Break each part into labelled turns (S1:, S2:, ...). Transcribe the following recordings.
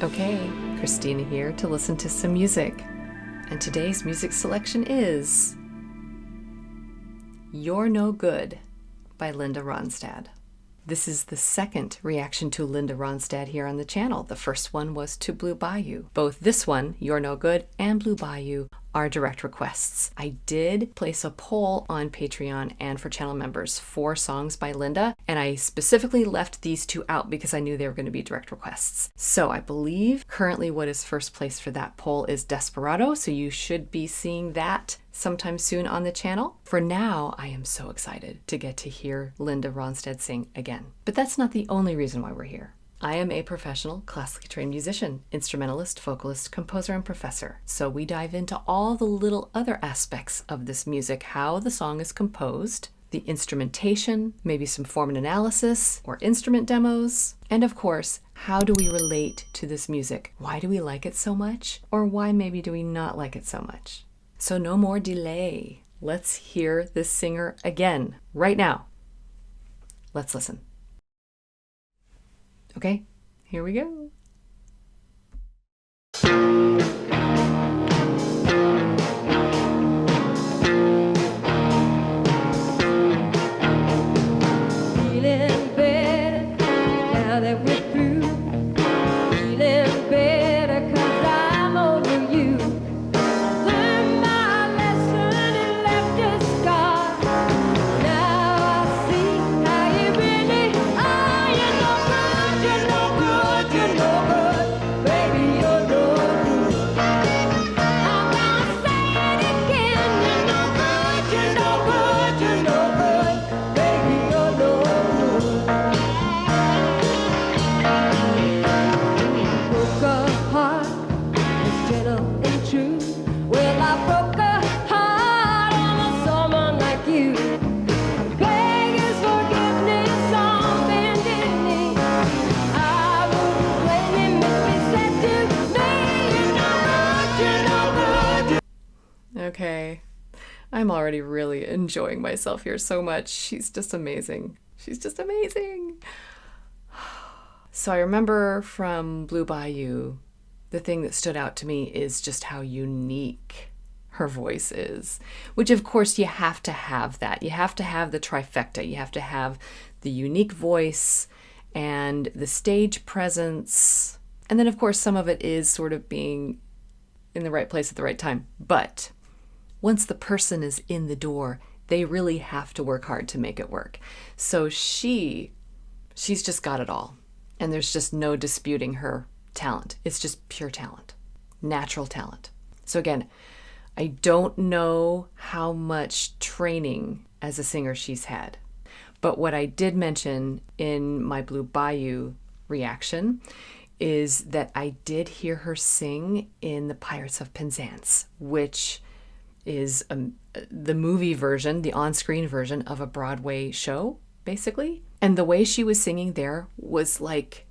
S1: Okay, Christina here to listen to some music. And today's music selection is You're No Good by Linda Ronstadt. This is the second reaction to Linda Ronstadt here on the channel. The first one was to Blue Bayou. Both this one, You're No Good, and Blue Bayou are direct requests. I did place a poll on Patreon and for channel members for songs by Linda, and I specifically left these two out because I knew they were going to be direct requests. So I believe currently what is first place for that poll is Desperado, so you should be seeing that sometime soon on the channel. For now, I am so excited to get to hear Linda Ronstadt sing again. But that's not the only reason why we're here. I am a professional, classically trained musician, instrumentalist, vocalist, composer, and professor. So we dive into all the little other aspects of this music, how the song is composed, the instrumentation, maybe some form and analysis or instrument demos, and of course, how do we relate to this music? Why do we like it so much? Or why maybe do we not like it so much? So no more delay. Let's hear this singer again, right now. Let's listen. Okay, here we go.
S2: Feeling better now that we're through. Feeling better 'cause I'm over you. Learned my lesson and left a scar. Now I see how you really are. You're no good, you're no good, you're no good. Baby, you're no good. I'm gonna say it again. You're no good, you're no good, you're no good. Baby, you're no good. Broke a heart, was gentle and true. Well, I broke a heart on someone like you. I beg his forgiveness on bended knee. I wouldn't blame him if he said to me, you're no good, you're no good.
S1: Okay, I'm already really enjoying myself here so much. She's just amazing. She's just amazing. So I remember from Blue Bayou, the thing that stood out to me is just how unique her voice is, which of course you have to have that. You have to have the trifecta. You have to have the unique voice and the stage presence. And then of course some of it is sort of being in the right place at the right time. But once the person is in the door, they really have to work hard to make it work. So she's just got it all. And there's just no disputing her talent. It's just pure talent, natural talent. So again, I don't know how much training as a singer she's had. But what I did mention in my Blue Bayou reaction is that I did hear her sing in The Pirates of Penzance, which is the movie version, the on-screen version of a Broadway show, basically. And the way she was singing there was like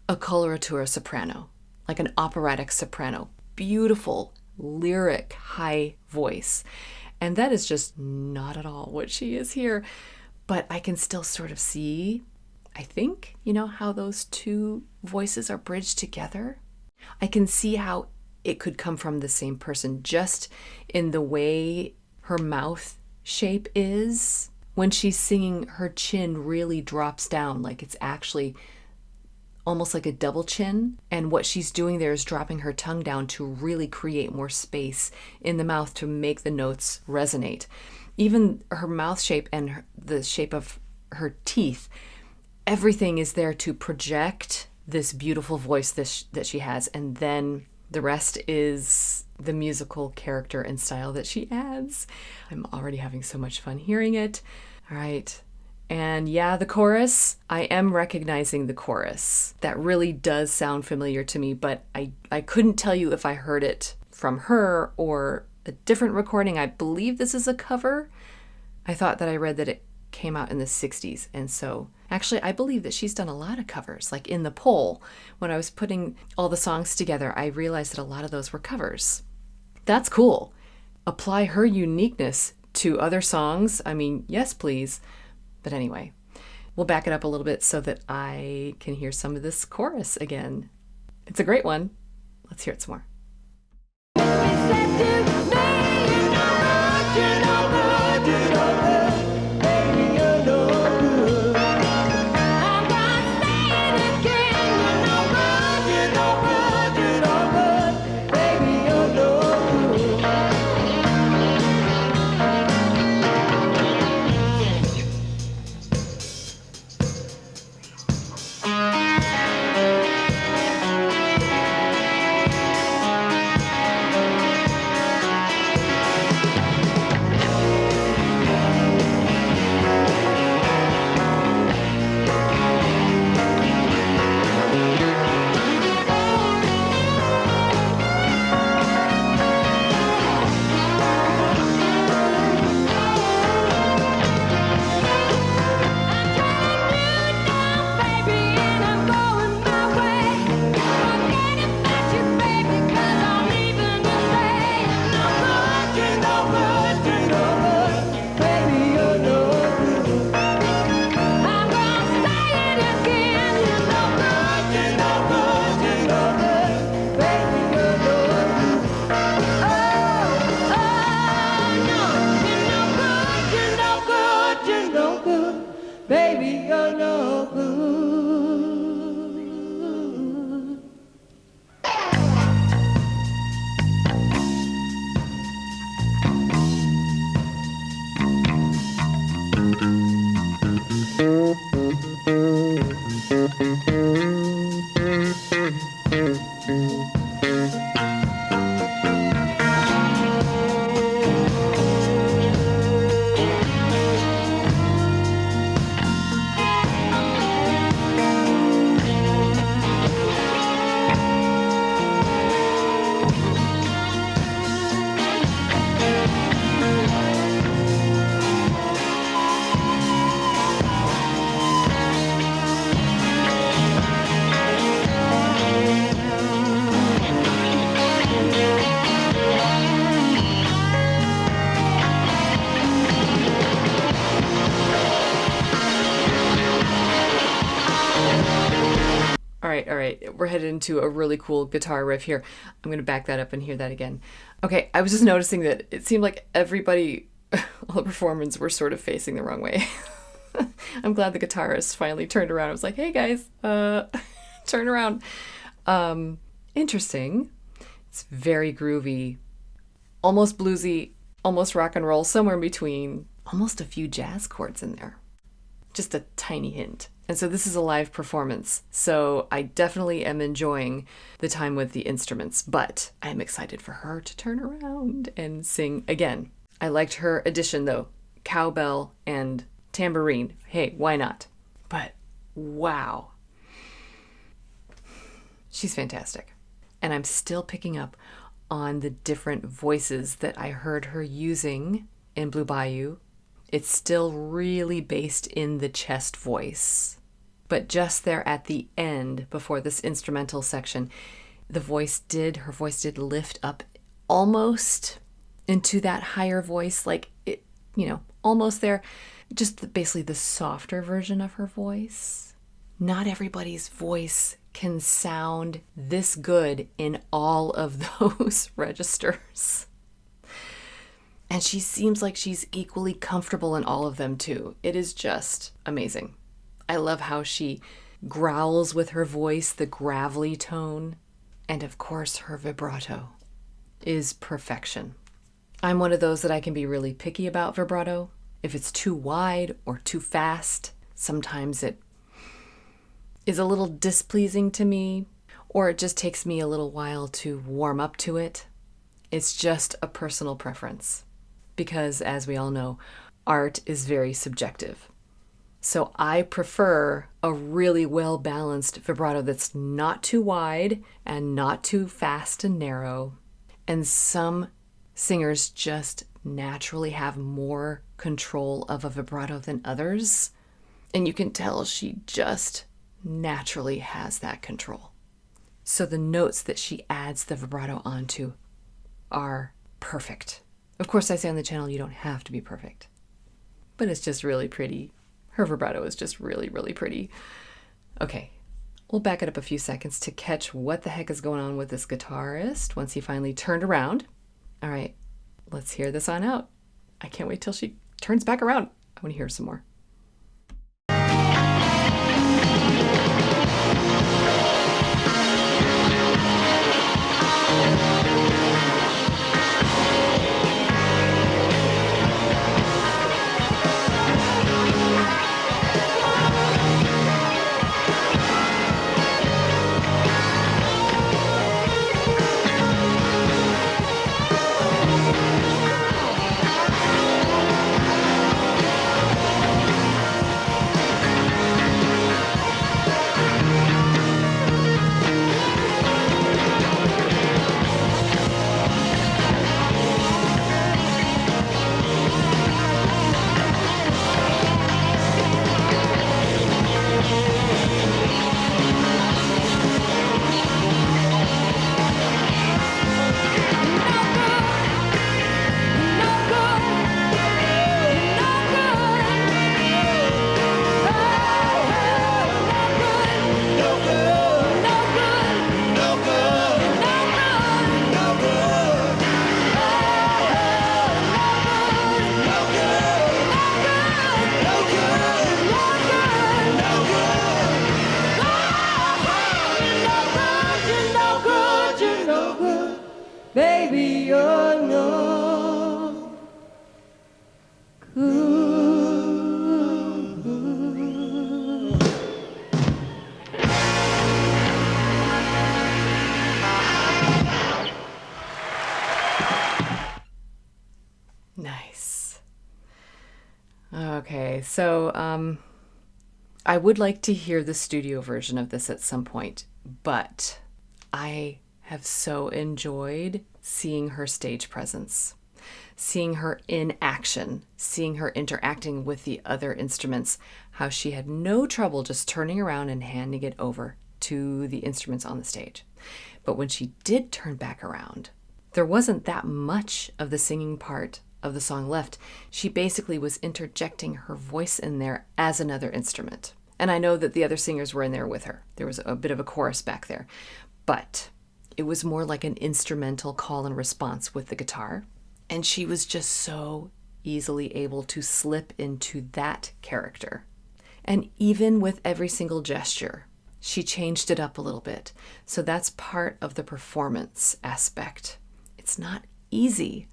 S1: a coloratura soprano, like an operatic soprano. Beautiful, lyric, high voice. And that is just not at all what she is here. But I can still sort of see, I think, how those two voices are bridged together. I can see how it could come from the same person just in the way her mouth shape is. When she's singing, her chin really drops down, like it's actually almost like a double chin. And what she's doing there is dropping her tongue down to really create more space in the mouth to make the notes resonate. Even her mouth shape and the shape of her teeth, everything is there to project this beautiful voice that she has. And then the rest is the musical character and style that she adds. I'm already having so much fun hearing it. All right. And yeah, the chorus, I am recognizing the chorus. That really does sound familiar to me, but I couldn't tell you if I heard it from her or a different recording. I believe this is a cover. I thought that I read that it came out in the 60s. And so actually, I believe that she's done a lot of covers. Like in the poll, when I was putting all the songs together, I realized that a lot of those were covers. That's cool. Apply her uniqueness to other songs. I mean, yes, please. But anyway, we'll back it up a little bit so that I can hear some of this chorus again. It's a great one. Let's hear it some more. All right. We're headed into a really cool guitar riff here. I'm going to back that up and hear that again. Okay, I was just noticing that it seemed like everybody, all the performers were sort of facing the wrong way. I'm glad the guitarist finally turned around. I was like, hey guys, turn around. Interesting. It's very groovy, almost bluesy, almost rock and roll, somewhere in between, almost a few jazz chords in there. Just a tiny hint. And so this is a live performance, so I definitely am enjoying the time with the instruments, but I'm excited for her to turn around and sing again. I liked her addition though, cowbell and tambourine. Hey, why not? But wow. She's fantastic. And I'm still picking up on the different voices that I heard her using in Blue Bayou. It's still really based in the chest voice. But just there at the end, before this instrumental section, her voice did lift up almost into that higher voice, like it, almost there. Just basically the softer version of her voice. Not everybody's voice can sound this good in all of those registers. And she seems like she's equally comfortable in all of them too. It is just amazing. I love how she growls with her voice, the gravelly tone, and of course her vibrato is perfection. I'm one of those that I can be really picky about vibrato. If it's too wide or too fast, sometimes it is a little displeasing to me, or it just takes me a little while to warm up to it. It's just a personal preference, because as we all know, art is very subjective. So I prefer a really well-balanced vibrato that's not too wide and not too fast and narrow. And some singers just naturally have more control of a vibrato than others. And you can tell she just naturally has that control. So the notes that she adds the vibrato onto are perfect. Of course, I say on the channel, you don't have to be perfect. But it's just really pretty. Her vibrato is just really, really pretty. Okay, We'll back it up a few seconds to catch what the heck is going on with this guitarist once he finally turned around. All right, let's hear this on out. I can't wait till she turns back around. I want to hear some more.
S2: Baby, you're no good.
S1: Nice. Okay, so I would like to hear the studio version of this at some point, but I have so enjoyed seeing her stage presence, seeing her in action, seeing her interacting with the other instruments, how she had no trouble just turning around and handing it over to the instruments on the stage. But when she did turn back around, there wasn't that much of the singing part of the song left. She basically was interjecting her voice in there as another instrument. And I know that the other singers were in there with her. There was a bit of a chorus back there. But it was more like an instrumental call and response with the guitar. And she was just so easily able to slip into that character. And even with every single gesture, she changed it up a little bit. So that's part of the performance aspect. It's not easy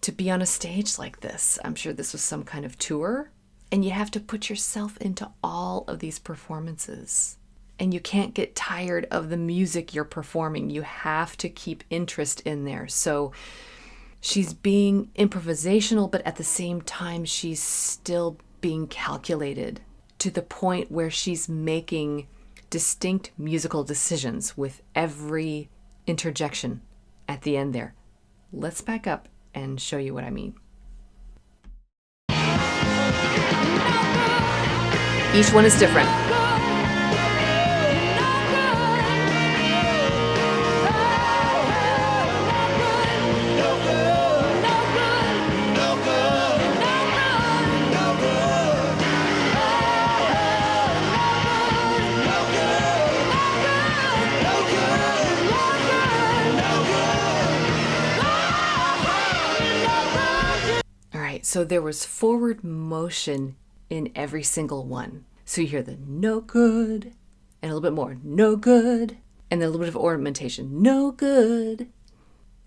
S1: to be on a stage like this. I'm sure this was some kind of tour. And you have to put yourself into all of these performances. And you can't get tired of the music you're performing. You have to keep interest in there. So she's being improvisational, but at the same time, she's still being calculated to the point where she's making distinct musical decisions with every interjection at the end there. Let's back up and show you what I mean. Each one is different. So there was forward motion in every single one. So you hear the no good, and a little bit more no good, and then a little bit of ornamentation, no good.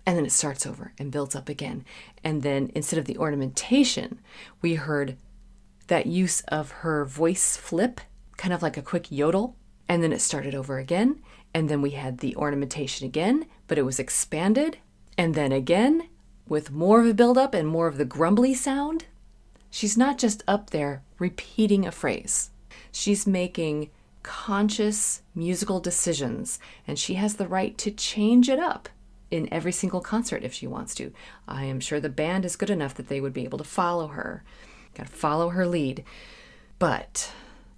S1: And then it starts over and builds up again. And then instead of the ornamentation, we heard that use of her voice flip, kind of like a quick yodel. And then it started over again. And then we had the ornamentation again, but it was expanded. And then again, with more of a buildup and more of the grumbly sound. She's not just up there repeating a phrase. She's making conscious musical decisions, and she has the right to change it up in every single concert if she wants to. I am sure the band is good enough that they would be able to follow her. Got to follow her lead. But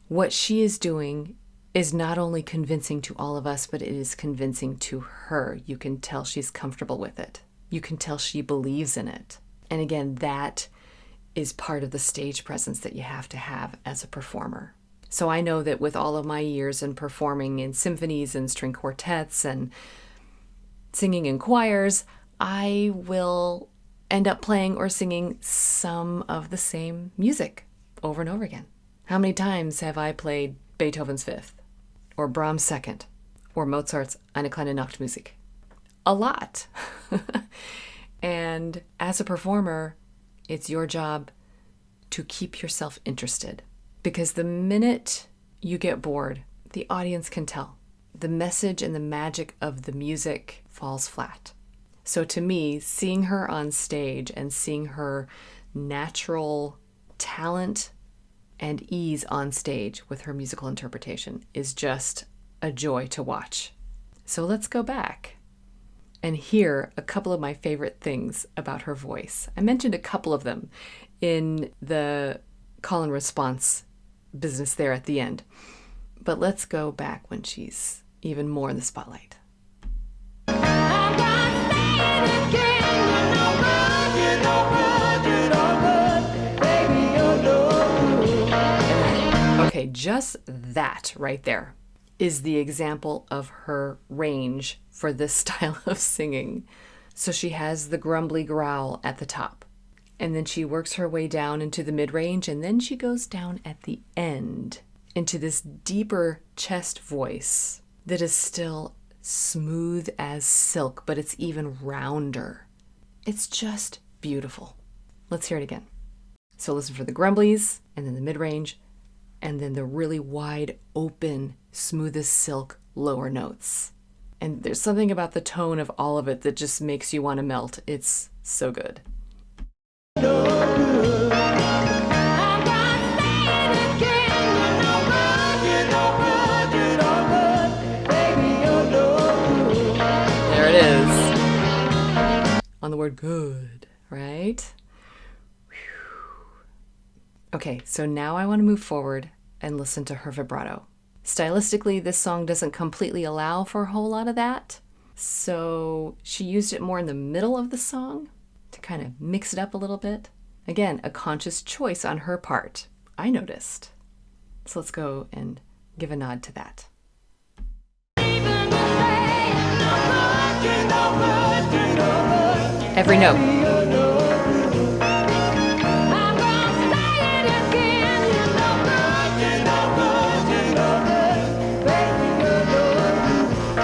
S1: what she is doing is not only convincing to all of us, but it is convincing to her. You can tell she's comfortable with it. You can tell she believes in it. And again, that is part of the stage presence that you have to have as a performer. So I know that with all of my years in performing in symphonies and string quartets and singing in choirs, I will end up playing or singing some of the same music over and over again. How many times have I played Beethoven's Fifth, or Brahms' Second, or Mozart's Eine kleine Nachtmusik? A lot. And as a performer, it's your job to keep yourself interested. Because the minute you get bored, the audience can tell. The message and the magic of the music falls flat. So to me, seeing her on stage and seeing her natural talent and ease on stage with her musical interpretation is just a joy to watch. So let's go back and hear a couple of my favorite things about her voice. I mentioned a couple of them in the call and response business there at the end. But let's go back when she's even more in the spotlight. Okay, just that right there is the example of her range for this style of singing. So she has the grumbly growl at the top. And then she works her way down into the mid-range, and then she goes down at the end into this deeper chest voice that is still smooth as silk, but it's even rounder. It's just beautiful. Let's hear it again. So listen for the grumblies, and then the mid-range, and then the really wide open, smooth as silk lower notes. And there's something about the tone of all of it that just makes you want to melt. It's so good. There it is. On the word good, right? Okay, so now I want to move forward and listen to her vibrato. Stylistically, this song doesn't completely allow for a whole lot of that. So she used it more in the middle of the song to kind of mix it up a little bit. Again, a conscious choice on her part, I noticed. So let's go and give a nod to that. Every note.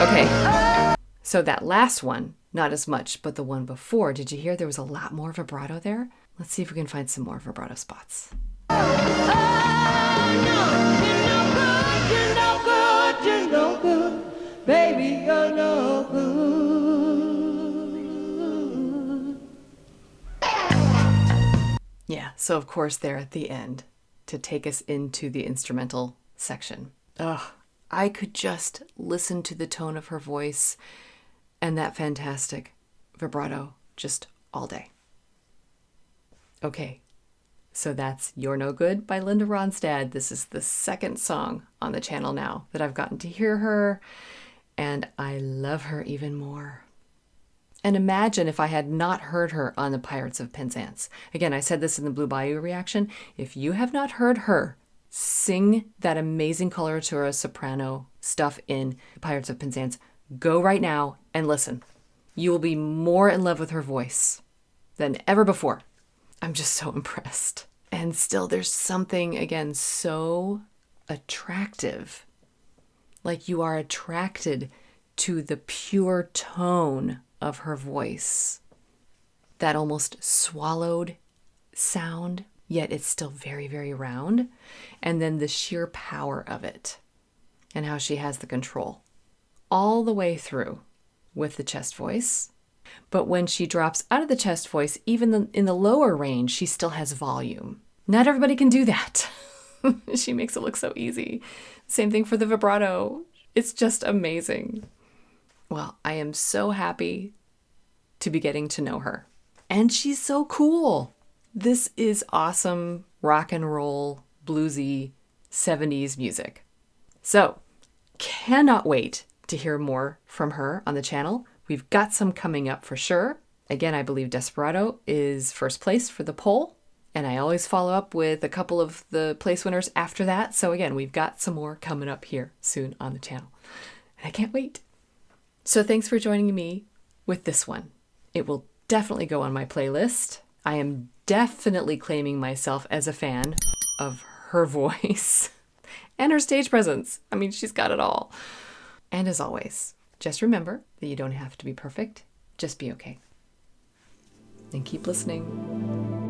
S1: Okay, so that last one, not as much, but the one before, did you hear there was a lot more vibrato there? Let's see if we can find some more vibrato spots. Baby, you're no good. Yeah, so of course there at the end to take us into the instrumental section. Ugh, I could just listen to the tone of her voice and that fantastic vibrato just all day. Okay, so that's You're No Good by Linda Ronstadt. This is the second song on the channel now that I've gotten to hear her, and I love her even more. And imagine if I had not heard her on the Pirates of Penzance. Again, I said this in the Blue Bayou reaction. If you have not heard her sing that amazing coloratura soprano stuff in the Pirates of Penzance, go right now and listen. You will be more in love with her voice than ever before. I'm just so impressed. And still there's something, again, so attractive. Like you are attracted to the pure tone of her voice. That almost swallowed sound, yet it's still very, very round. And then the sheer power of it and how she has the control all the way through with the chest voice. But when she drops out of the chest voice, even in the lower range, she still has volume. Not everybody can do that. She makes it look so easy. Same thing for the vibrato. It's just amazing. Well, I am so happy to be getting to know her. And she's so cool. This is awesome rock and roll, bluesy 70s music. So, cannot wait to hear more from her on the channel. We've got some coming up for sure. Again, I believe Desperado is first place for the poll. And I always follow up with a couple of the place winners after that. So again, we've got some more coming up here soon on the channel. And I can't wait. So thanks for joining me with this one. It will definitely go on my playlist. I am definitely claiming myself as a fan of her voice and her stage presence. I mean, she's got it all. And as always, just remember that you don't have to be perfect. Just be okay. And keep listening.